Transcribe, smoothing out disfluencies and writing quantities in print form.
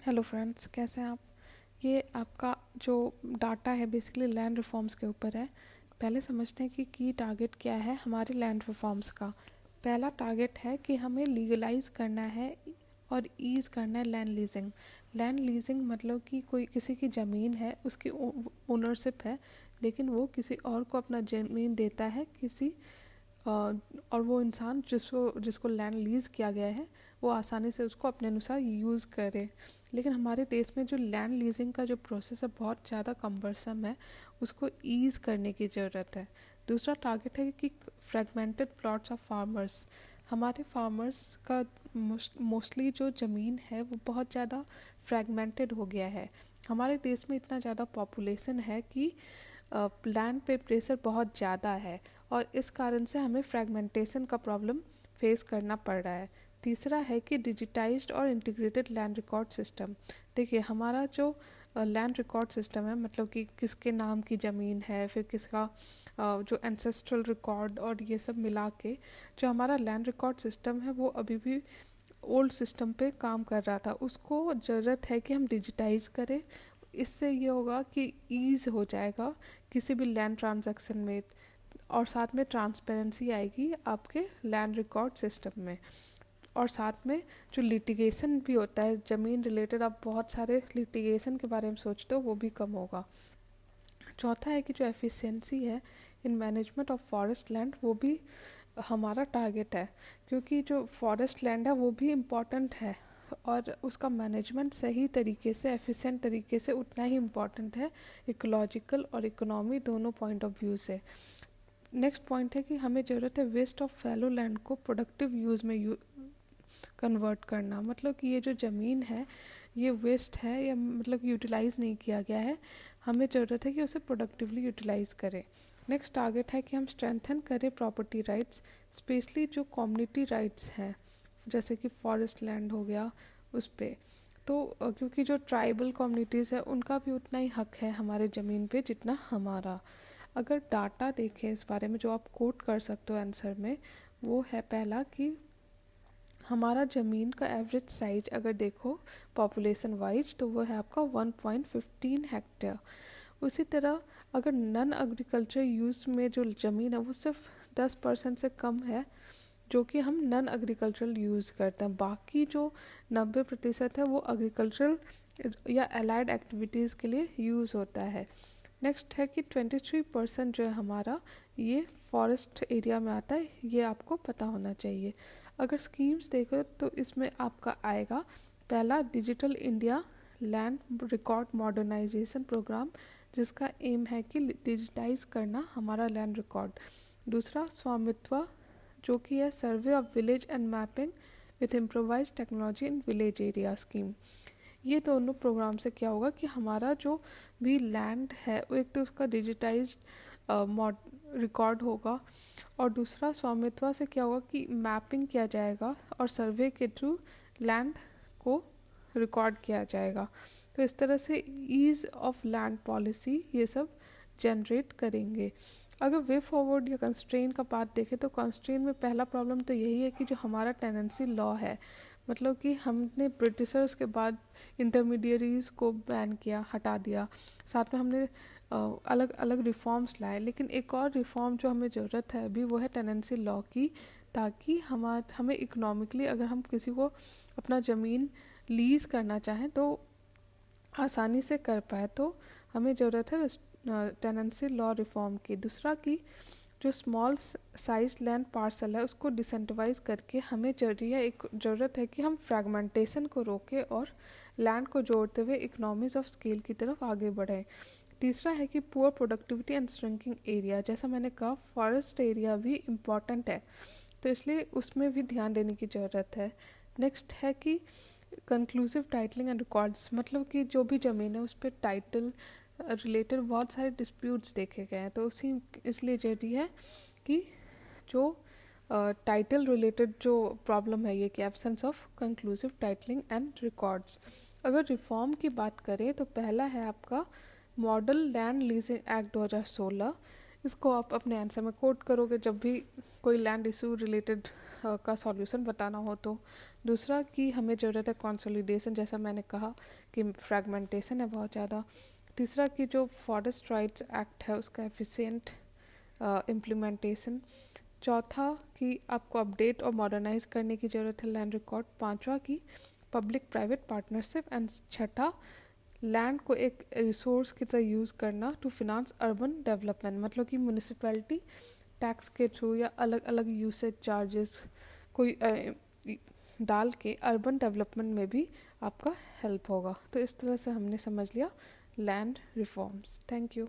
Hello friends, कैसे हैं आप। ये आपका जो डाटा है बेसिकली लैंड रिफॉर्म्स के ऊपर है। पहले समझते हैं कि की टारगेट क्या है हमारे लैंड रिफॉर्म्स का। पहला टारगेट है कि हमें लीगलाइज करना है और ईज़ करना है लैंड लीजिंग। लैंड लीजिंग मतलब कि कोई किसी की ज़मीन है, उसकी ओनरशिप है, लेकिन वो किसी और को अपना ज़मीन देता है और वो इंसान जिसको जिसको लैंड लीज़ किया गया है वो आसानी से उसको अपने अनुसार यूज़ करे। लेकिन हमारे देश में जो लैंड लीजिंग का जो प्रोसेस है बहुत ज़्यादा कम्बरसम है, उसको ईज़ करने की ज़रूरत है। दूसरा टारगेट है कि फ्रेगमेंटेड प्लॉट्स ऑफ फार्मर्स। हमारे फार्मर्स का मोस्टली जो ज़मीन है वो बहुत ज़्यादा फ्रेगमेंटेड हो गया है। हमारे देश में इतना ज़्यादा पॉपुलेशन है कि लैंड पे प्रेशर बहुत ज़्यादा है और इस कारण से हमें फ्रेगमेंटेशन का प्रॉब्लम फेस करना पड़ रहा है। तीसरा है कि डिजिटाइज्ड और इंटीग्रेटेड लैंड रिकॉर्ड सिस्टम। देखिए, हमारा जो लैंड रिकॉर्ड सिस्टम है, मतलब कि किसके नाम की ज़मीन है, फिर किसका जो एंसेस्ट्रल रिकॉर्ड और ये सब मिला के जो हमारा लैंड रिकॉर्ड सिस्टम है वो अभी भी ओल्ड सिस्टम पे काम कर रहा था। उसको ज़रूरत है कि हम डिजिटाइज करें। इससे ये होगा कि ईज़ हो जाएगा किसी भी लैंड ट्रांजैक्शन में, और साथ में ट्रांसपेरेंसी आएगी आपके लैंड रिकॉर्ड सिस्टम में। और साथ में जो लिटिगेशन भी होता है ज़मीन रिलेटेड, आप बहुत सारे लिटिगेशन के बारे में सोचते हो, वो भी कम होगा। चौथा है कि जो एफिशिएंसी है in management of forest land, वो भी हमारा टारगेट है, क्योंकि जो फॉरेस्ट लैंड है वो भी इम्पॉर्टेंट है और उसका मैनेजमेंट सही तरीके से, एफिशिएंट तरीके से उतना ही इम्पॉर्टेंट है इकोलॉजिकल और इकोनॉमी दोनों पॉइंट ऑफ व्यू से। नेक्स्ट पॉइंट है कि हमें ज़रूरत है वेस्ट ऑफ फैलो लैंड को प्रोडक्टिव यूज़ में कन्वर्ट करना। मतलब कि ये जो ज़मीन है ये वेस्ट है या मतलब यूटिलाइज़ नहीं किया गया है, हमें ज़रूरत है कि उसे प्रोडक्टिवली यूटिलाइज़ करें। नेक्स्ट टारगेट है कि हम स्ट्रेंथन करें प्रॉपर्टी राइट्स, स्पेशली जो कम्युनिटी राइट्स हैं, जैसे कि फॉरेस्ट लैंड हो गया उस पर। तो क्योंकि जो ट्राइबल कम्युनिटीज़ है उनका भी उतना ही हक है हमारे ज़मीन पे जितना हमारा। अगर डाटा देखें इस बारे में जो आप कोट कर सकते हो आंसर में, वो है पहला कि हमारा ज़मीन का एवरेज साइज अगर देखो पॉपुलेशन वाइज तो वो है आपका 1.15 हेक्टेयर। उसी तरह अगर नॉन एग्रीकल्चर यूज़ में जो ज़मीन है वो सिर्फ 10% से कम है, जो कि हम नॉन एग्रीकल्चरल यूज़ करते हैं। बाकी जो 90% है वो एग्रीकल्चरल या एलाइड एक्टिविटीज़ के लिए यूज़ होता है। नेक्स्ट है कि 23% जो है हमारा ये फॉरेस्ट एरिया में आता है, ये आपको पता होना चाहिए। अगर स्कीम्स देखो तो इसमें आपका आएगा पहला digital India land record modernisation programme, जिसका एम है कि डिजिटाइज करना हमारा लैंड रिकॉर्ड। दूसरा स्वामित्व, जो कि है survey of village and mapping with improvise technology in village area scheme. ये दोनों प्रोग्राम से क्या होगा कि हमारा जो भी लैंड है वो एक तो उसका डिजिटाइज रिकॉर्ड होगा, और दूसरा स्वामित्व से क्या होगा कि मैपिंग किया जाएगा और सर्वे के थ्रू लैंड को रिकॉर्ड किया जाएगा। तो इस तरह से ईज़ ऑफ लैंड पॉलिसी ये सब जनरेट करेंगे। अगर वे फॉरवर्ड या कंस्ट्रेन का पार्ट देखें तो कंस्ट्रेन में पहला प्रॉब्लम तो यही है कि जो हमारा टेनेंसी लॉ है, मतलब कि हमने ब्रिटिशर्स के बाद इंटरमीडियरीज़ को बैन किया, हटा दिया। साथ में हमने अलग अलग रिफॉर्म्स लाए, लेकिन एक और रिफॉर्म जो हमें ज़रूरत है अभी वो है टेनेंसी लॉ की, ताकि हमें इकोनॉमिकली अगर हम किसी को अपना ज़मीन लीज़ करना चाहें तो आसानी से कर पाए। तो हमें ज़रूरत है टेनेंसी लॉ रिफॉर्म की। दूसरा कि जो स्मॉल साइज लैंड पार्सल है उसको डिसेंट्रलाइज करके हमें ज़रूरत है कि हम फ्रैगमेंटेशन को रोकें और लैंड को जोड़ते हुए इकोनॉमीज ऑफ स्केल की तरफ आगे बढ़ें। तीसरा है कि poor productivity and shrinking area, जैसा मैंने कहा फॉरेस्ट एरिया भी इम्पॉर्टेंट है, तो इसलिए उसमें भी ध्यान देने की ज़रूरत है। नेक्स्ट है कि कंक्लूसिव टाइटलिंग एंड रिकॉर्ड्स, मतलब कि जो भी ज़मीन है उस पर टाइटल रिलेटेड बहुत सारे डिस्प्यूट्स देखे गए हैं, तो इसलिए जरूरी है कि जो टाइटल रिलेटेड जो प्रॉब्लम है ये कि absence of conclusive titling and records. अगर रिफॉर्म की बात करें तो पहला है आपका मॉडल लैंड लीजिंग एक्ट 2016। इसको आप अपने आंसर में कोट करोगे जब भी कोई लैंड इशू रिलेटेड का सॉल्यूशन बताना हो तो। दूसरा कि हमें ज़रूरत है कंसोलिडेशन, जैसा मैंने कहा कि फ्रैगमेंटेशन है बहुत ज़्यादा। तीसरा कि जो फॉरेस्ट राइट्स एक्ट है उसका एफिशिएंट इम्प्लीमेंटेशन। चौथा कि आपको अपडेट और मॉडर्नाइज करने की ज़रूरत है लैंड रिकॉर्ड। पांचवा कि पब्लिक प्राइवेट पार्टनरशिप। एंड छठा, लैंड को एक रिसोर्स की तरह यूज़ करना टू फिनांस अर्बन डेवलपमेंट, मतलब कि म्यूनिसिपैलिटी टैक्स के थ्रू या अलग अलग यूसेज चार्जेस कोई डाल के अर्बन डेवलपमेंट में भी आपका हेल्प होगा। तो इस तरह से हमने समझ लिया लैंड रिफॉर्म्स। Thank you.